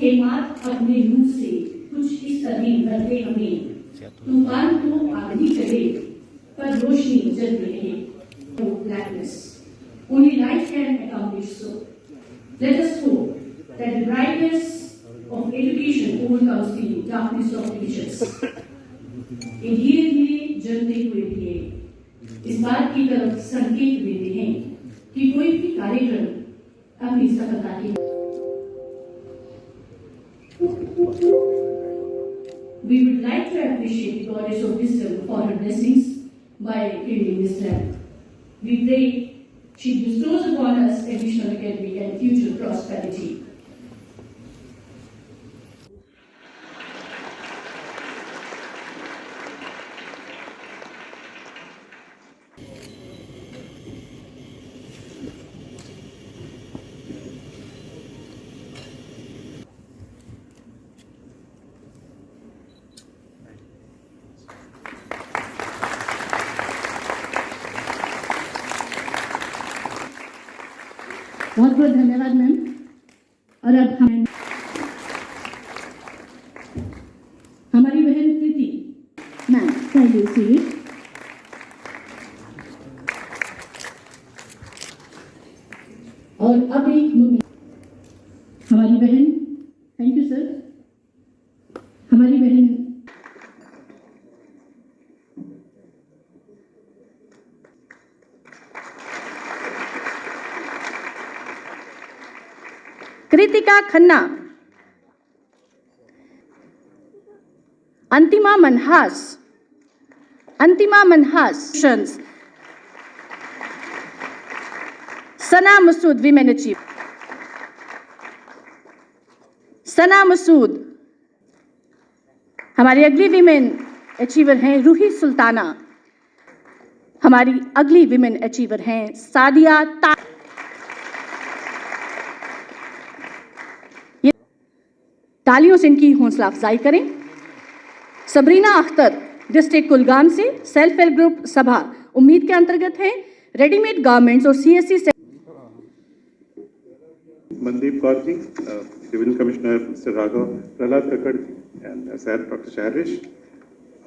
के मात अपने मुंह से कुछ इस तरह भरते हमें, तूफान तो आंधी चले पर रोशनी जलती रहे। Blackness. Only light can accomplish so. Let us hope that the brightness of education overcomes the darkness of divisions. ये धीरे धीरे जलते हुए दिए इस बात की तरफ संकेत देते हैं कि कोई भी कार्यक्रम अपनी सफलता की। We would like to appreciate the goddess of wisdom for her blessings by reading this lamp. We pray she bestows upon us additional academic and future prosperity. बहुत बहुत धन्यवाद मैम। और अब हमारी बहन कृति मैम थैंक यू सी। और अब एक हमारी बहन, थैंक यू सर, हमारी बहन कृतिका खन्ना, अंतिमा मनहास, सना मसूद विमेन अचीव, सना मसूद। हमारी अगली विमेन अचीवर हैं रूही सुल्ताना। हमारी अगली विमेन अचीवर हैं सादिया ता। तालियों से इनकी हौसला अफजाई करें। सबरीना अख्तर डिस्ट्रिक्ट कुलगाम से सेल्फ हेल्प ग्रुप सभा उम्मीद के अंतर्गत है। रेडीमेड गारमेंट्स और सीएससी से Mandeep Kaur ji, division commissioner mister Raghav, Prahlad Kakkar and doctor Shahrish,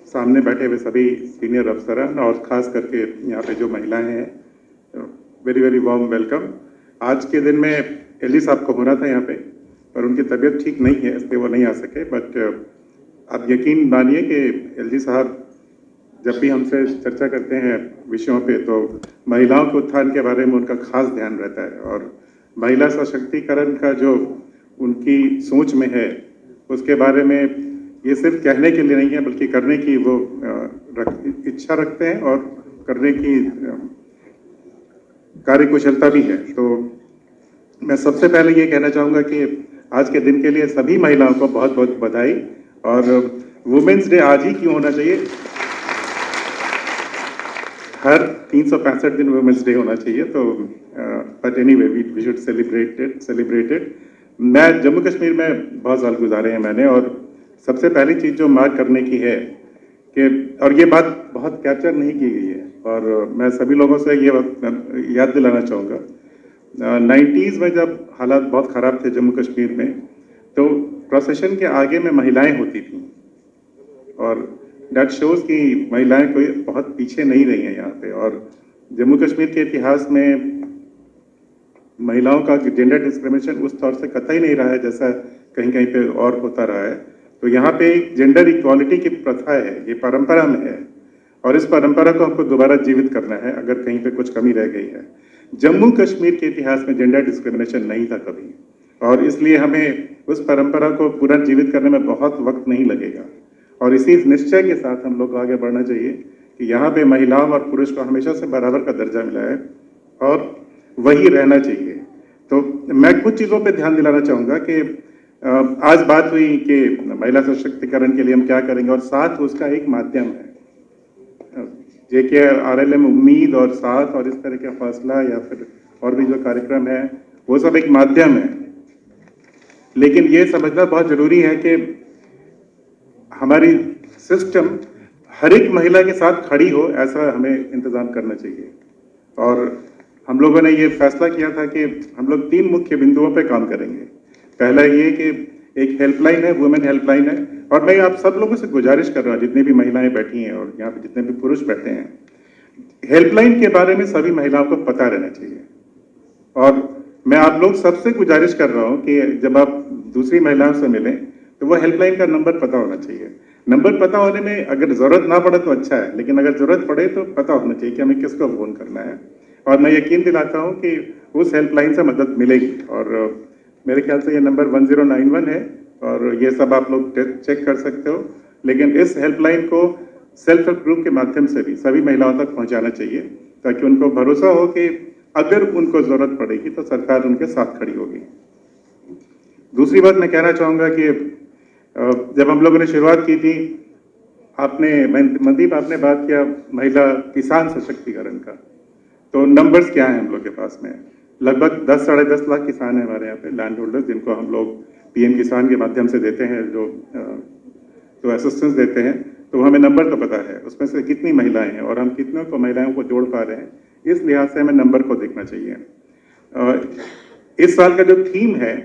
सामने बैठे हुए सभी सीनियर अफसरान और ख़ास करके यहाँ पे जो महिलाएं हैं, वेरी वेरी वार्म वेलकम। आज के दिन में एलजी साहब को होना था यहाँ पे, पर उनकी तबीयत ठीक नहीं है इसलिए वो नहीं आ सके। बट आप यकीन मानिए कि एलजी साहब जब भी हमसे चर्चा करते हैं विषयों पे तो महिलाओं के उत्थान के बारे में उनका खास ध्यान रहता है, और महिला सशक्तिकरण का जो उनकी सोच में है उसके बारे में ये सिर्फ कहने के लिए नहीं है बल्कि करने की वो इच्छा रखते हैं और करने की कार्यकुशलता भी है। तो मैं सबसे पहले ये कहना चाहूँगा कि आज के दिन के लिए सभी महिलाओं को बहुत बहुत बधाई। और वुमेन्स डे आज ही क्यों होना चाहिए, हर 365 दिन वुमेन्स डे होना चाहिए। तो but anyway we should celebrate इट। मैं जम्मू कश्मीर में बहुत साल गुजारे हैं मैंने, और सबसे पहली चीज़ जो मार्क करने की है कि, और ये बात बहुत कैप्चर नहीं की गई है और मैं सभी लोगों से ये याद दिलाना चाहूँगा, 90s में जब हालात बहुत ख़राब थे जम्मू कश्मीर में, तो प्रोसेशन के आगे में महिलाएं होती थीं, और दैट शोज़ कि महिलाएं कोई बहुत पीछे नहीं रही हैं यहाँ पे। और जम्मू कश्मीर के इतिहास में महिलाओं का जेंडर डिस्क्रिमिनेशन उस तौर से कतई नहीं रहा है जैसा कहीं कहीं पे और होता रहा है। तो यहाँ पे एक जेंडर इक्वालिटी की प्रथा है, ये परंपरा में है, और इस परंपरा को हमको दोबारा जीवित करना है अगर कहीं पे कुछ कमी रह गई है। जम्मू कश्मीर के इतिहास में जेंडर डिस्क्रिमिनेशन नहीं था कभी, और इसलिए हमें उस परंपरा को पुनर्जीवित करने में बहुत वक्त नहीं लगेगा। और इसी निश्चय के साथ हम लोग को आगे बढ़ना चाहिए कि यहाँ पे महिलाओं और पुरुष को हमेशा से बराबर का दर्जा मिला है और वही रहना चाहिए। तो मैं कुछ चीज़ों पे ध्यान दिलाना चाहूँगा कि आज बात हुई कि महिला सशक्तिकरण के लिए हम क्या करेंगे, और साथ उसका एक माध्यम है JKRLM उम्मीद और साथ और इस तरह का फैसला या फिर और भी जो कार्यक्रम है वो सब एक माध्यम है। लेकिन ये समझना बहुत जरूरी है कि हमारी सिस्टम हर एक महिला के साथ खड़ी हो, ऐसा हमें इंतजाम करना चाहिए। और हम लोगों ने ये फैसला किया था कि हम लोग 3 मुख्य बिंदुओं पे काम करेंगे। पहला ये कि एक हेल्पलाइन है, वुमेन हेल्पलाइन है। और मैं आप सब लोगों से गुजारिश कर रहा हूँ, जितनी भी महिलाएं बैठी हैं और यहाँ पे जितने भी पुरुष बैठे हैं, हेल्पलाइन के बारे में सभी महिलाओं को पता रहना चाहिए। और मैं आप लोग सबसे गुजारिश कर रहा हूँ कि जब आप दूसरी महिलाओं से मिलें तो वो हेल्पलाइन का नंबर पता होना चाहिए। नंबर पता होने में अगर जरूरत ना पड़े तो अच्छा है, लेकिन अगर जरूरत पड़े तो पता होना चाहिए कि हमें किसको फोन करना है। और मैं यकीन दिलाता हूँ कि उस हेल्पलाइन से मदद मिलेगी। और मेरे ख्याल से ये नंबर 1091 है और ये सब आप लोग चेक कर सकते हो। लेकिन इस हेल्पलाइन को सेल्फ हेल्प ग्रुप के माध्यम से भी सभी महिलाओं तक पहुंचाना चाहिए, ताकि उनको भरोसा हो कि अगर उनको जरूरत पड़ेगी तो सरकार उनके साथ खड़ी होगी। दूसरी बात मैं कहना चाहूंगा कि जब हम लोगों ने शुरुआत की थी, मनदीप आपने बात किया महिला किसान सशक्तिकरण का, तो नंबर्स क्या है हम लोग के पास में? लगभग 10 साढ़े 10 लाख किसान है हमारे यहाँ पे, लैंड होल्डर्स, जिनको हम लोग पीएम किसान के माध्यम से देते हैं, जो असिस्टेंस देते हैं। तो हमें नंबर तो पता है उसमें से कितनी महिलाएं हैं और हम कितनों को महिलाओं को जोड़ पा रहे हैं, इस लिहाज से हमें नंबर को देखना चाहिए। इस साल का जो थीम है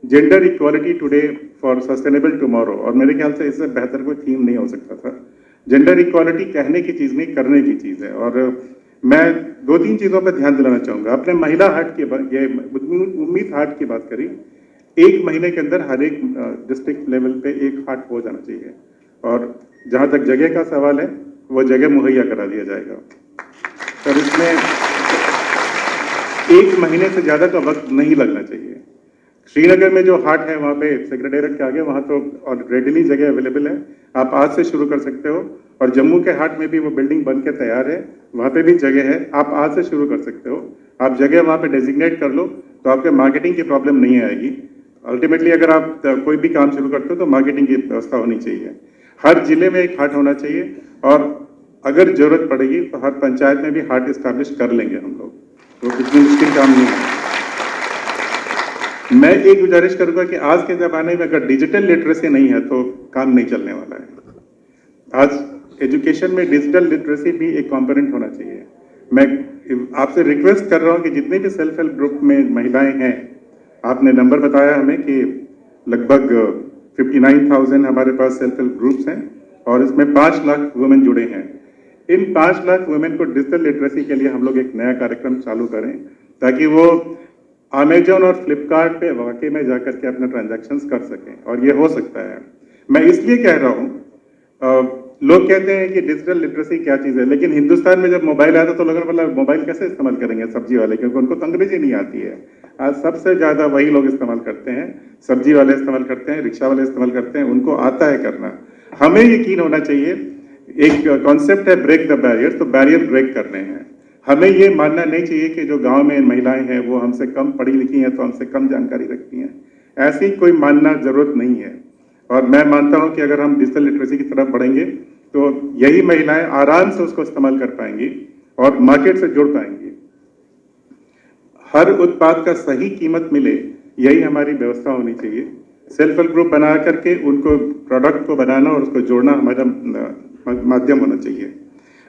gender equality today for sustainable tomorrow, और मेरे ख्याल से इससे बेहतर कोई थीम नहीं हो सकता था। जेंडर इक्वालिटी कहने की चीज नहीं, करने की चीज है। और मैं 2-3 चीजों पर ध्यान दिलाना चाहूंगा। आपने महिला हाट की ये उम्मीद हाट की बात करी, 1 महीने के अंदर हर एक डिस्ट्रिक्ट लेवल पे एक हाट हो जाना चाहिए। और जहां तक जगह का सवाल है, वो जगह मुहैया करा दिया जाएगा। तो इसमें 1 महीने से ज्यादा का वक्त नहीं लगना चाहिए। श्रीनगर में जो हाट है वहाँ पे सेक्रेटेरिएट के आगे, वहाँ तो रेडिली जगह अवेलेबल है, आप आज से शुरू कर सकते हो। और जम्मू के हाट में भी वो बिल्डिंग बन के तैयार है, वहाँ पे भी जगह है, आप आज से शुरू कर सकते हो। आप जगह वहाँ पे डेजिग्नेट कर लो तो आपके मार्केटिंग की प्रॉब्लम नहीं आएगी। अल्टीमेटली अगर आप कोई भी काम शुरू करते हो तो मार्केटिंग की व्यवस्था होनी चाहिए। हर जिले में एक हाट होना चाहिए, और अगर जरूरत पड़ेगी तो हर पंचायत में भी हाट इस्टेब्लिश कर लेंगे हम लोग, तो इतनी मुश्किल काम नहीं है। मैं एक गुजारिश करूंगा कि आज के जमाने में अगर डिजिटल लिटरेसी नहीं है तो काम नहीं चलने वाला है। आज एजुकेशन में डिजिटल लिटरेसी भी एक कंपोनेंट होना चाहिए। मैं आपसे रिक्वेस्ट कर रहा हूं कि जितने भी सेल्फ हेल्प ग्रुप में महिलाएं हैं, आपने नंबर बताया हमें कि लगभग 59,000 हमारे पास सेल्फ हेल्प ग्रुप्स हैं और इसमें 5 लाख वुमेन जुड़े हैं। इन 5 लाख वुमेन को डिजिटल लिटरेसी के लिए हम लोग एक नया कार्यक्रम चालू करें, ताकि वो अमेजोन और फ्लिपकार्ट पे वाकई में जाकर के अपने ट्रांजैक्शंस कर सकें। और ये हो सकता है। मैं इसलिए कह रहा हूँ, लोग कहते हैं कि डिजिटल लिटरेसी क्या चीज़ है, लेकिन हिंदुस्तान में जब मोबाइल आया तो लोगों ने बोला मोबाइल कैसे इस्तेमाल करेंगे सब्जी वाले, क्योंकि उनको तो अंग्रेजी नहीं आती है। आज सबसे ज़्यादा वही लोग इस्तेमाल करते हैं, सब्जी वाले इस्तेमाल करते हैं, रिक्शा वाले इस्तेमाल करते हैं, उनको आता है करना। हमें यकीन होना चाहिए, एक कॉन्सेप्ट है ब्रेक द बैरियर, तो बैरियर ब्रेक करने हैं। हमें ये मानना नहीं चाहिए कि जो गांव में महिलाएं हैं वो हमसे कम पढ़ी लिखी हैं तो हमसे कम जानकारी रखती हैं, ऐसी कोई मानना जरूरत नहीं है। और मैं मानता हूं कि अगर हम डिजिटल लिटरेसी की तरफ बढ़ेंगे तो यही महिलाएं आराम से उसको इस्तेमाल कर पाएंगी और मार्केट से जुड़ पाएंगी। हर उत्पाद का सही कीमत मिले, यही हमारी व्यवस्था होनी चाहिए। सेल्फ हेल्प ग्रुप बना करके उनको प्रोडक्ट को बनाना और उसको जोड़ना हमारा माध्यम होना चाहिए।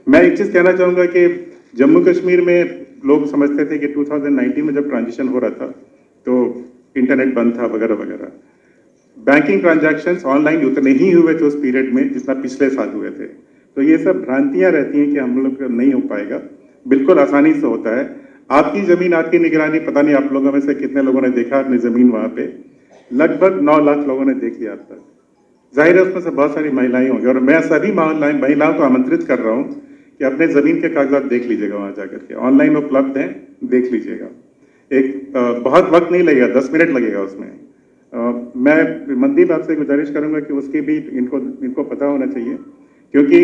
मैं एक चीज कहना चाहूंगा कि जम्मू कश्मीर में लोग समझते थे कि 2019 में जब ट्रांजिशन हो रहा था तो इंटरनेट बंद था वगैरह वगैरह। बैंकिंग ट्रांजैक्शंस ऑनलाइन उतने ही हुए थे उस पीरियड में जितना पिछले साल हुए थे। तो ये सब भ्रांतियां रहती हैं कि हम लोग नहीं हो पाएगा, बिल्कुल आसानी से होता है। आपकी जमीन आपकी निगरानी, पता नहीं आप लोगों में से कितने लोगों ने देखा अपनी जमीन वहां पे, लगभग 9 लाख लोगों ने देख लिया अब तक। जाहिर है उसमें से बहुत सारी महिलाएं होंगी, और मैं सभी महिलाओं को आमंत्रित कर रहा हूं कि अपने जमीन के कागजात देख लीजिएगा, वहां जाकर के ऑनलाइन उपलब्ध हैं, देख लीजिएगा। एक बहुत वक्त नहीं लगेगा, 10 मिनट लगेगा उसमें। मैं मनदीप आपसे गुजारिश करूंगा कि उसकी भी इनको पता होना चाहिए, क्योंकि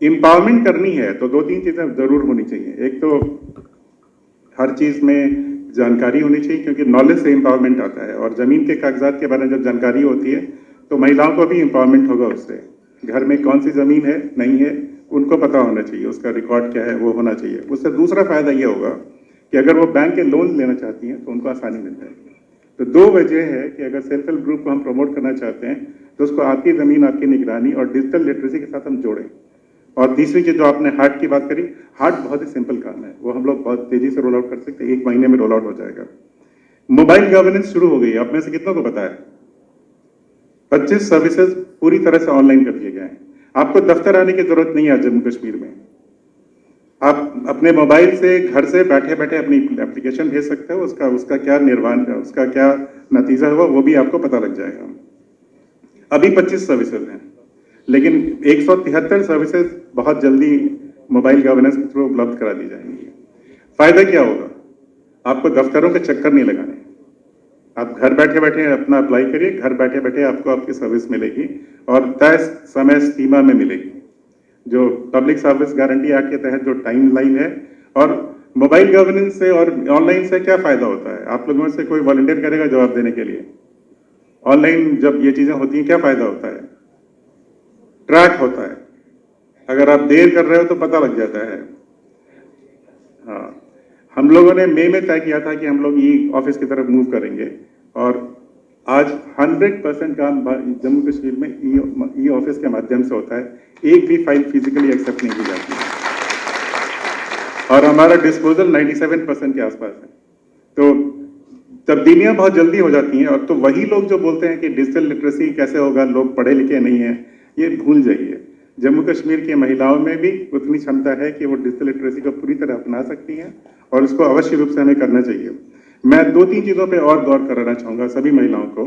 एम्पावरमेंट करनी है तो 2-3 चीजें जरूर होनी चाहिए। एक तो हर चीज में जानकारी होनी चाहिए, क्योंकि नॉलेज से एम्पावरमेंट आता है, और जमीन के कागजात के बारे में जब जानकारी होती है तो महिलाओं को भी एम्पावरमेंट होगा उससे। घर में कौन सी जमीन है नहीं है उनको पता होना चाहिए, उसका रिकॉर्ड क्या है वो होना चाहिए। उससे दूसरा फायदा ये होगा कि अगर वो बैंक के लोन लेना चाहती हैं तो उनको आसानी मिल जाएगी। तो 2 वजह है कि अगर सेल्फ हेल्प ग्रुप को हम प्रमोट करना चाहते हैं तो उसको आपकी जमीन आपकी निगरानी और डिजिटल लिटरेसी के साथ हम जोड़ें। और तीसरी चीज जो आपने हार्ट की बात करी, हार्ट बहुत ही सिंपल काम है, वो हम लोग बहुत तेजी से रोल आउट कर सकते हैं, 1 महीने में रोल आउट हो जाएगा। मोबाइल गवर्नेंस शुरू हो गई है, आप में से कितनों को पता है? 25 सर्विसेज पूरी तरह से ऑनलाइन कर दिए गए हैं। आपको दफ्तर आने की जरूरत नहीं है जम्मू कश्मीर में। आप अपने मोबाइल से घर से बैठे बैठे अपनी एप्लीकेशन भेज सकते हो, उसका क्या निर्माण, उसका क्या नतीजा हुआ वो भी आपको पता लग जाएगा। अभी 25 सर्विसेज हैं, लेकिन 173 सर्विसेज बहुत जल्दी मोबाइल गवर्नेंस के थ्रू उपलब्ध करा दी जाएंगी। फायदा क्या होगा? आपको दफ्तरों के चक्कर नहीं लगाने, आप घर बैठे बैठे अपना अप्लाई करिए, घर बैठे बैठे आपको आपकी सर्विस मिलेगी और तय समय सीमा में मिलेगी। जो पब्लिक सर्विस गारंटी एक्ट के तहत जो टाइम लाइन है, और मोबाइल गवर्नेंस से और ऑनलाइन से क्या फायदा होता है? आप लोगों में से कोई वॉलंटियर करेगा जवाब देने के लिए? ऑनलाइन जब ये चीजें होती हैं क्या फायदा होता है? ट्रैक होता है, अगर आप देर कर रहे हो तो पता लग जाता है। हाँ, हम लोगों ने मई में तय किया था कि हम लोग ई ऑफिस की तरफ मूव करेंगे, और आज 100% काम जम्मू कश्मीर में ई ऑफिस के माध्यम से होता है। एक भी फाइल फिजिकली एक्सेप्ट नहीं की जाती है, और हमारा डिस्पोजल 97% के आसपास है। तो तब्दीलियां बहुत जल्दी हो जाती हैं। और तो वही लोग जो बोलते हैं कि डिजिटल लिटरेसी कैसे होगा, लोग पढ़े लिखे नहीं हैं, ये भूल जाइए। जम्मू कश्मीर की महिलाओं में भी उतनी क्षमता है कि वो डिजिटल लिटरेसी को पूरी तरह अपना सकती हैं, और इसको अवश्य रूप से हमें करना चाहिए। मैं 2-3 चीजों पे और गौर कराना चाहूंगा सभी महिलाओं को।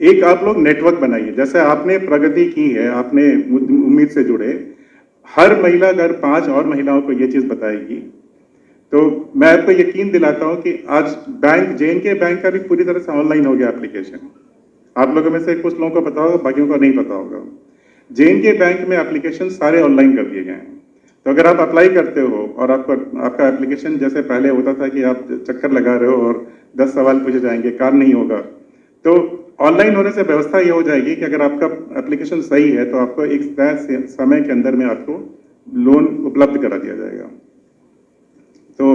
एक, आप लोग नेटवर्क बनाइए, जैसे आपने प्रगति की है, आपने उम्मीद से जुड़े, हर महिला अगर 5 और महिलाओं को ये चीज बताएगी तो मैं आपको यकीन दिलाता हूं कि आज बैंक, J&K बैंक का भी पूरी तरह से ऑनलाइन हो गया एप्लीकेशन। आप लोगों में से कुछ लोगों को पता होगा, बाकियों को नहीं पता होगा। J&K बैंक में एप्लीकेशन सारे ऑनलाइन कर दिए गए हैं। तो अगर आप अप्लाई करते हो और आपका एप्लीकेशन जैसे पहले होता था कि आप चक्कर लगा रहे हो और 10 सवाल पूछे जाएंगे, काम नहीं होगा, तो ऑनलाइन होने से व्यवस्था ये हो जाएगी कि अगर आपका एप्लीकेशन सही है तो आपको एक तय समय के अंदर में आपको लोन उपलब्ध करा दिया जाएगा। तो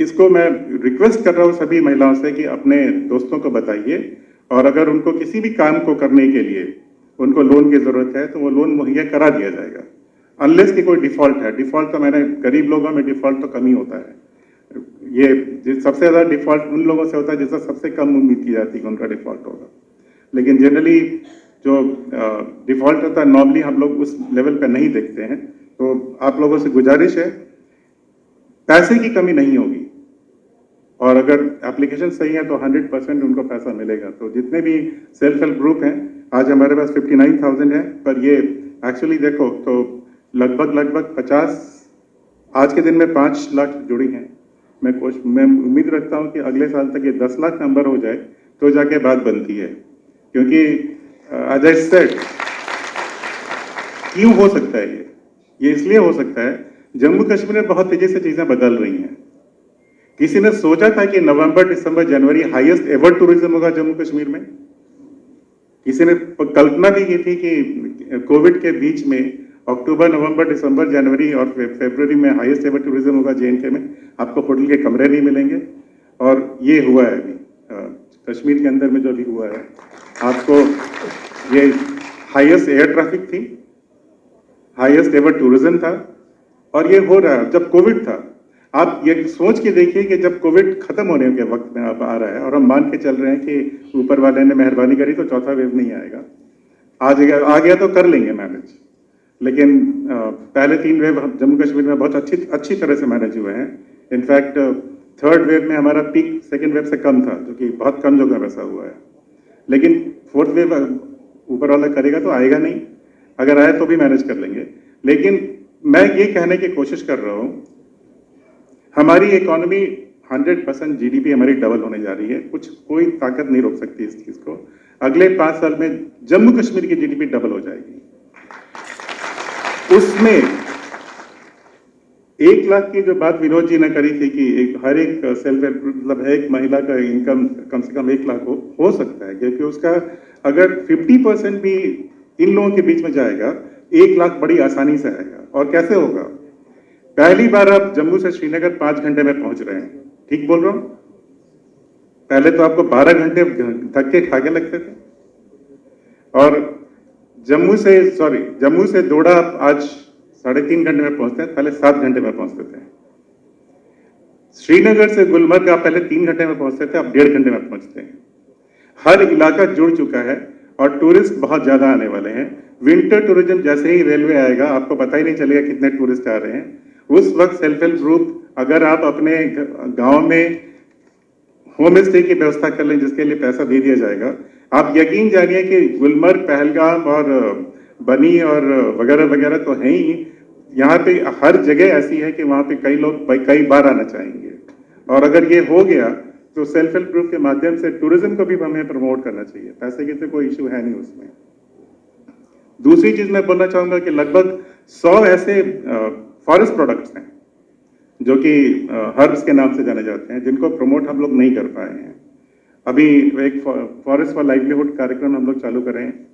इसको मैं रिक्वेस्ट कर रहा हूँ सभी महिलाओं से कि अपने दोस्तों को बताइए, और अगर उनको किसी भी काम को करने के लिए उनको लोन की जरूरत है तो वो लोन मुहैया करा दिया जाएगा, अनलेस कि कोई डिफॉल्ट है। डिफॉल्ट तो मैंने, गरीब लोगों में डिफॉल्ट तो कम ही होता है। ये सबसे ज्यादा डिफॉल्ट उन लोगों से होता है जिससे सबसे कम उम्मीद की जाती है कि उनका डिफॉल्ट होगा। लेकिन जनरली जो डिफॉल्ट होता है, नॉर्मली हम लोग उस लेवल पे नहीं देखते हैं। तो आप लोगों से गुजारिश है, पैसे की कमी नहीं होगी, और अगर एप्लीकेशन सही है तो 100% उनको पैसा मिलेगा। तो जितने भी सेल्फ हेल्प ग्रुप हैं, आज हमारे पास 59,000 है, पर ये एक्चुअली देखो तो लगभग 50, आज के दिन में 5 लाख जुड़ी हैं। मैं उम्मीद रखता हूं कि अगले साल तक ये 10 लाख नंबर हो जाए तो जाके बात बनती है। क्योंकि एज आई सेड, क्यों हो सकता है ये इसलिए हो सकता है, जम्मू कश्मीर में बहुत तेजी से चीजें बदल रही हैं। किसी ने सोचा था कि नवंबर, दिसंबर, जनवरी हाईएस्ट एवर टूरिज्म होगा जम्मू कश्मीर में? किसी ने कल्पना भी की थी कि कोविड के बीच में अक्टूबर, नवंबर, दिसंबर, जनवरी और फरवरी में हाईएस्ट एवर टूरिज्म होगा J&K में? आपको होटल के कमरे नहीं मिलेंगे, और ये हुआ है अभी कश्मीर के अंदर में जो भी हुआ है। आपको ये हाईएस्ट एयर ट्रैफिक थी, हाईएस्ट एवर टूरिज्म था, और ये हो रहा है जब कोविड था। आप ये सोच के देखिए कि जब कोविड खत्म होने के वक्त में आप आ रहा है, और हम मान के चल रहे हैं कि ऊपर वाले ने मेहरबानी करी तो चौथा वेव नहीं आएगा। आ गया तो कर लेंगे मैनेज, लेकिन पहले 3 वेव जम्मू कश्मीर में बहुत अच्छी तरह से मैनेज हुए हैं। इनफैक्ट 3rd वेव में हमारा पीक 2nd वेव से कम था, जो कि बहुत कम जगह वैसा हुआ है। लेकिन 4th वेव ऊपर वाला करेगा तो आएगा नहीं, अगर आए तो भी मैनेज कर लेंगे। लेकिन मैं ये कहने की कोशिश कर रहा हूं, हमारी इकोनॉमी 100% जीडीपी हमारी डबल होने जा रही है। कोई ताकत नहीं रोक सकती इस चीज को। अगले 5 साल में जम्मू कश्मीर की जीडीपी डबल हो जाएगी। उसमें 1 लाख की जो बात विनोद जी ने करी थी कि हर एक सेल्फ हेल्प, मतलब एक महिला का इनकम कम से कम 1 लाख हो सकता है, क्योंकि उसका अगर 50% भी इन लोगों के बीच में जाएगा, 1 लाख बड़ी आसानी से आएगा। और कैसे होगा? पहली बार आप जम्मू से श्रीनगर 5 घंटे में पहुंच रहे हैं, ठीक बोल रहा हूं? पहले तो आपको 12 घंटे धक्के खा के लगते थे, और जम्मू से दोड़ा आप आज 3.5 घंटे में पहुंचते हैं, पहले 7 घंटे में पहुंचते थे। श्रीनगर से गुलमर्ग आप पहले 3 घंटे में पहुंचते थे, अब 1.5 घंटे में पहुंचते हैं। हर इलाका जुड़ चुका है, और टूरिस्ट बहुत ज़्यादा आने वाले हैं। विंटर टूरिज्म जैसे ही रेलवे आएगा, आपको पता ही नहीं चलेगा कितने टूरिस्ट आ रहे हैं। उस वक्त सेल्फ हेल्प ग्रुप, अगर आप अपने गांव में होम स्टे की व्यवस्था कर लें, जिसके लिए पैसा दे दिया जाएगा, आप यकीन जानिए कि गुलमर्ग, पहलगाम और बनी और वगैरह वगैरह तो हैं ही, यहाँ पे हर जगह ऐसी है कि वहाँ पे कई लोग कई बार आना चाहेंगे। और अगर ये हो गया तो सेल्फ हेल्प ग्रुप के माध्यम से टूरिज्म को भी हमें प्रमोट करना चाहिए। पैसे की तो कोई इशू है नहीं उसमें। दूसरी चीज मैं बोलना चाहूंगा कि लगभग 100 ऐसे फॉरेस्ट प्रोडक्ट्स हैं जो कि हर्ब्स के नाम से जाने जाते हैं, जिनको प्रमोट हम लोग नहीं कर पाए हैं। अभी एक फॉरेस्ट फॉर लाइवलीहुड कार्यक्रम हम लोग चालू कर रहे हैं।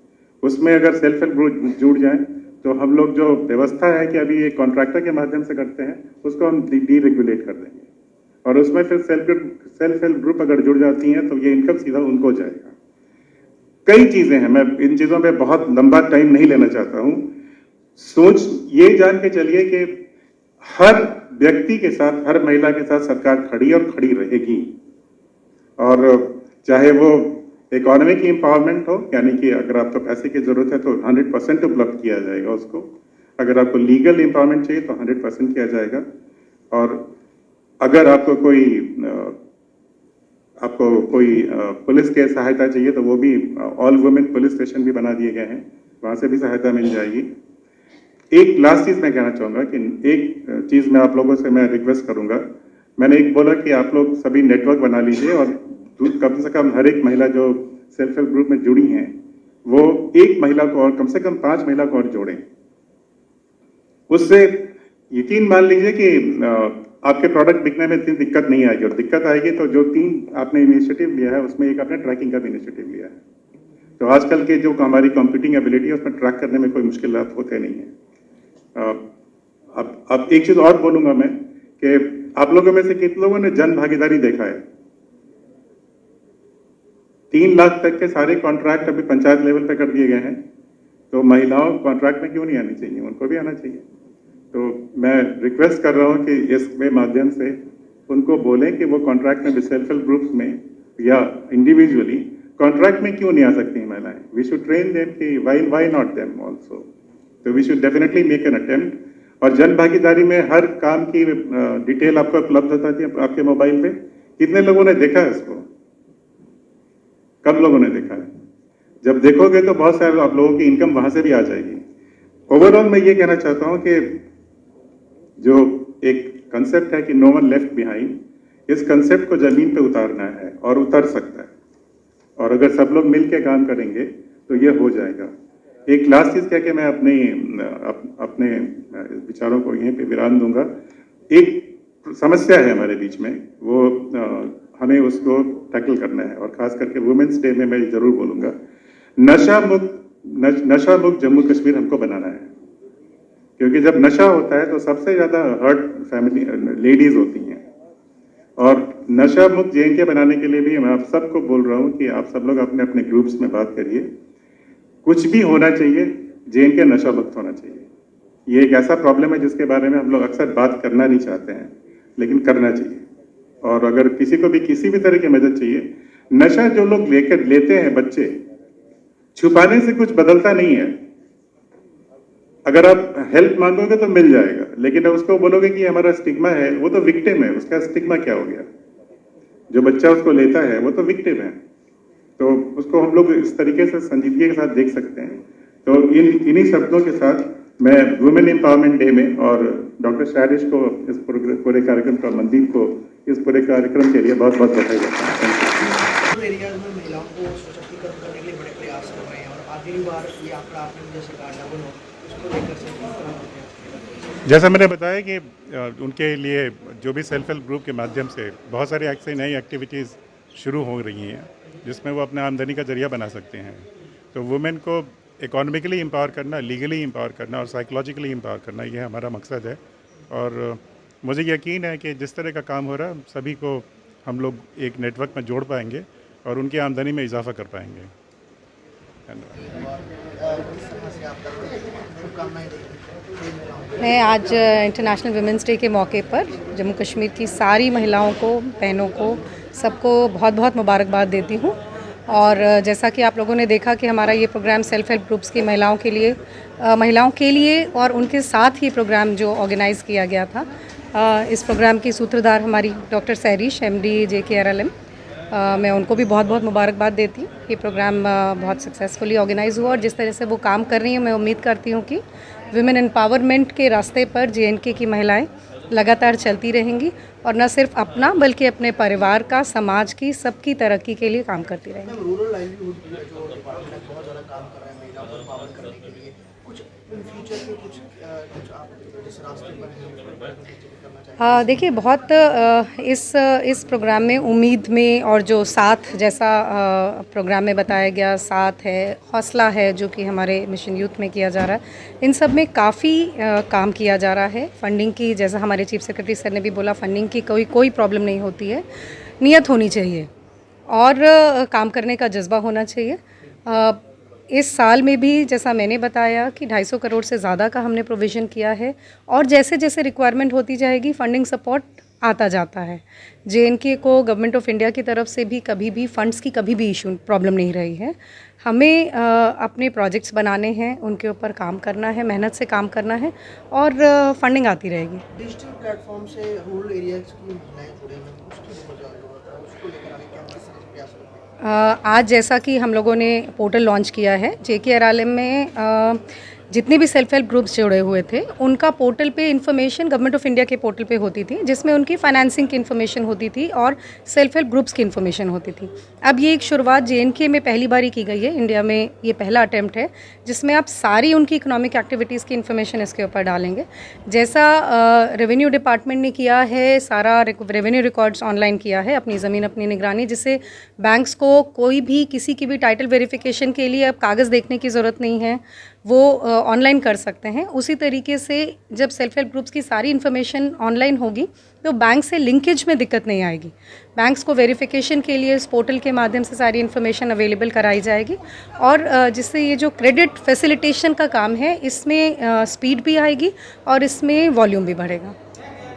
उसमें अगर सेल्फ हेल्प ग्रुप जुड़ जाए तो हम लोग जो व्यवस्था है कि अभी एक कॉन्ट्रैक्टर के माध्यम से करते हैं, उसको हम डीरेगुलेट कर देंगे। और उसमें फिर सेल्फ हेल्प ग्रुप अगर जुड़ जाती हैं तो ये इनकम सीधा उनको जाएगा। कई चीजें हैं, मैं इन चीजों पे बहुत लंबा टाइम नहीं लेना चाहता हूं। सोच ये जान के चलिए कि हर व्यक्ति के साथ, हर महिला के साथ सरकार खड़ी और खड़ी रहेगी। और चाहे वो इकोनॉमिक एम्पावरमेंट हो, यानी कि अगर आपको पैसे की जरूरत है तो 100% उपलब्ध किया जाएगा उसको। अगर आपको लीगल एम्पावरमेंट चाहिए तो 100% किया जाएगा। और अगर आपको कोई पुलिस के सहायता चाहिए तो वो भी ऑल वुमेन पुलिस स्टेशन भी बना दिए गए हैं, वहां से भी सहायता मिल जाएगी। एक लास्ट चीज मैं कहना चाहूंगा कि एक चीज मैं आप लोगों से मैं रिक्वेस्ट करूंगा। मैंने एक बोला कि आप लोग सभी नेटवर्क बना लीजिए और कम से कम हर एक महिला जो सेल्फ हेल्प ग्रुप में जुड़ी हैं वो एक महिला को और कम से कम 5 महिला को और जोड़ें। उससे यकीन मान लीजिए कि आपके प्रोडक्ट बिकने में इतनी दिक्कत नहीं आएगी। और दिक्कत आएगी तो जो 3 आपने इनिशिएटिव लिया है उसमें एक आपने ट्रैकिंग का भी इनिशिएटिव लिया है। तो आजकल के जो हमारी कंप्यूटिंग एबिलिटी है उसमें ट्रैक करने में कोई मुश्किल होते नहीं है। अब एक चीज और बोलूंगा मैं कि आप लोगों में से कितने लोगों ने जन भागीदारी देखा है? 3 लाख तक के सारे कॉन्ट्रैक्ट अभी पंचायत लेवल पे कर दिए गए हैं। तो महिलाओं कॉन्ट्रैक्ट में क्यों नहीं आनी चाहिए? उनको भी आना चाहिए। तो मैं रिक्वेस्ट कर रहा हूं कि इसके माध्यम से उनको बोलें कि वो कॉन्ट्रैक्ट में भी सेल्फ हेल्प ग्रुप्स में या इंडिविजुअली कॉन्ट्रैक्ट में क्यों नहीं आ सकती हैं महिलाएं। वी शुड ट्रेन देम कि व्हाई नॉट देम आल्सो। तो we should definitely make an attempt. और जन भागीदारी में हर काम की डिटेल आपको उपलब्ध होती है आपके मोबाइल पे। कितने लोगों ने देखा है इसको? कम लोगों ने देखा है। जब देखोगे तो बहुत सारे आप लोगों की इनकम वहां से भी आ जाएगी। ओवरऑल मैं ये कहना चाहता हूं कि जो एक कंसेप्ट है कि नो वन लेफ्ट बिहाइंड, इस कंसेप्ट को जमीन पे उतारना है और उतर सकता है। और अगर सब लोग मिलकर काम करेंगे तो ये हो जाएगा। एक लास्ट चीज कह के मैं अपने विचारों को यहीं पे विराम दूंगा। एक समस्या है हमारे बीच में, वो हमें उसको टैकल करना है। और खास करके वुमेन्स डे में मैं जरूर बोलूंगा, नशा मुक्त जम्मू कश्मीर हमको बनाना है। क्योंकि जब नशा होता है तो सबसे ज्यादा हर्ट फैमिली लेडीज होती हैं। और नशा मुक्त जेएनके बनाने के लिए भी मैं आप सबको बोल रहा हूं कि आप सब लोग अपने अपने ग्रुप्स में बात करिए। कुछ भी होना चाहिए, जेएनके नशा मुक्त होना चाहिए। ये एक ऐसा प्रॉब्लम है जिसके बारे में हम लोग अक्सर बात करना नहीं चाहते हैं, लेकिन करना चाहिए। और अगर किसी को भी किसी भी तरह की मदद चाहिए, नशा जो लोग लेते हैं बच्चे, छुपाने से कुछ बदलता नहीं है। अगर आप हेल्प मांगोगे तो मिल जाएगा, लेकिन उसको बोलोगे कि हमारा स्टिग्मा है, वो तो विक्टिम है। उसका स्टिग्मा क्या हो गया? जो बच्चा उसको लेता है वो तो विक्टिम है। तो उसको हम लोग इस तरीके से संजीदगी के साथ देख सकते हैं। तो इन्हीं शब्दों के साथ मैं वुमेन एम्पावरमेंट डे में और डॉक्टर शारिश को, इस पूरे कार्यक्रम का, मनदीप को इस पूरे कार्यक्रम के लिए बहुत बहुत बधाई देता हूँ। एरियाज में महिलाओं को सशक्तिकरण करने के लिए बड़े प्रयास कर रहे हैं और अगली बार ये आंकड़ा आपने मुझे सरकार डबल हो उसको लेकर से जैसा मैंने बताया कि उनके लिए जो भी सेल्फ हेल्प ग्रुप के माध्यम से बहुत सारी ऐसी नई एक्टिविटीज़ शुरू हो रही हैं जिसमें वो अपने आमदनी का जरिया बना सकते हैं। तो वुमेन को इकोनॉमिकली एम्पावर करना, लीगली एम्पावर करना और साइकोलॉजिकली एम्पावर करना, ये हमारा मकसद है। और मुझे यकीन है कि जिस तरह का काम हो रहा है सभी को हम लोग एक नेटवर्क में जोड़ पाएंगे और उनकी आमदनी में इजाफा कर पाएंगे। मैं आज इंटरनेशनल वुमेंस डे के मौके पर जम्मू कश्मीर की सारी महिलाओं को, बहनों को, सबको बहुत बहुत मुबारकबाद देती हूँ। और जैसा कि आप लोगों ने देखा कि हमारा ये प्रोग्राम सेल्फ हेल्प ग्रुप्स की महिलाओं के लिए और उनके साथ ही प्रोग्राम जो ऑर्गेनाइज़ किया गया था। इस प्रोग्राम की सूत्रधार हमारी डॉक्टर सैरिश MD JKRLM, मैं उनको भी बहुत बहुत मुबारकबाद देती हूँ। ये प्रोग्राम बहुत सक्सेसफुली ऑर्गेनाइज़ हुआ और जिस तरह से वो काम कर रही हैं, मैं उम्मीद करती हूँ कि विमेन एम्पावरमेंट के रास्ते पर JNK की महिलाएं लगातार चलती रहेंगी और न सिर्फ अपना बल्कि अपने परिवार का, समाज की, सबकी तरक्की के लिए काम करती रहेंगी। रूरल लाइवलीहुड जो डिपार्टमेंट बहुत ज़्यादा काम कर रहे हैं महिलाओं को एम्पावर करने के लिए, कुछ इन फ्यूचर में कुछ आप जिस रास्ते पर हैं उस पर करना चाहिए? देखिए, बहुत इस प्रोग्राम में उम्मीद में और जो साथ जैसा प्रोग्राम में बताया गया, साथ है, हौसला है जो कि हमारे मिशन यूथ में किया जा रहा है, इन सब में काफ़ी काम किया जा रहा है। फंडिंग की, जैसा हमारे चीफ सेक्रेटरी सर ने भी बोला, फंडिंग की कोई प्रॉब्लम नहीं होती है। नियत होनी चाहिए और काम करने का जज्बा होना चाहिए। इस साल में भी जैसा मैंने बताया कि 250 करोड़ से ज़्यादा का हमने प्रोविज़न किया है और जैसे जैसे रिक्वायरमेंट होती जाएगी फंडिंग सपोर्ट आता जाता है। JNK को गवर्नमेंट ऑफ इंडिया की तरफ से भी कभी भी फंड्स की कभी भी इशू प्रॉब्लम नहीं रही है। हमें अपने प्रोजेक्ट्स बनाने हैं, उनके ऊपर काम करना है, मेहनत से काम करना है और फंडिंग आती रहेगी। डिजिटल प्लेटफॉर्म से रूरल एरियाज की महिलाएं जुड़े हुए हैं, उसको लेकर आगे क्या प्रयास करते हैं? आज जैसा कि हम लोगों ने पोर्टल लॉन्च किया है JKRLM में, जितने भी सेल्फ हेल्प ग्रुप्स जुड़े हुए थे उनका पोर्टल पे इन्फॉर्मेशन गवर्नमेंट ऑफ इंडिया के पोर्टल पे होती थी, जिसमें उनकी फाइनेंसिंग की इन्फॉर्मेशन होती थी और सेल्फ हेल्प ग्रुप्स की इन्फॉर्मेशन होती थी। अब ये एक शुरुआत JNK में पहली बार ही की गई है, इंडिया में ये पहला अटेम्प्ट है जिसमें आप सारी उनकी इकोनॉमिक एक्टिविटीज़ की इन्फॉर्मेशन इसके ऊपर डालेंगे। जैसा रेवेन्यू डिपार्टमेंट ने किया है, सारा रेवेन्यू रिकॉर्ड्स ऑनलाइन किया है, अपनी ज़मीन अपनी निगरानी, जिससे बैंक्स को कोई भी किसी की भी टाइटल वेरिफिकेशन के लिए अब कागज़ देखने की ज़रूरत नहीं है, वो ऑनलाइन कर सकते हैं। उसी तरीके से जब सेल्फ हेल्प ग्रुप्स की सारी इन्फॉर्मेशन ऑनलाइन होगी तो बैंक से लिंकेज में दिक्कत नहीं आएगी। बैंक्स को वेरिफिकेशन के लिए इस पोर्टल के माध्यम से सारी इन्फॉर्मेशन अवेलेबल कराई जाएगी और जिससे ये जो क्रेडिट फैसिलिटेशन का काम है इसमें स्पीड भी आएगी और इसमें वॉल्यूम भी बढ़ेगा।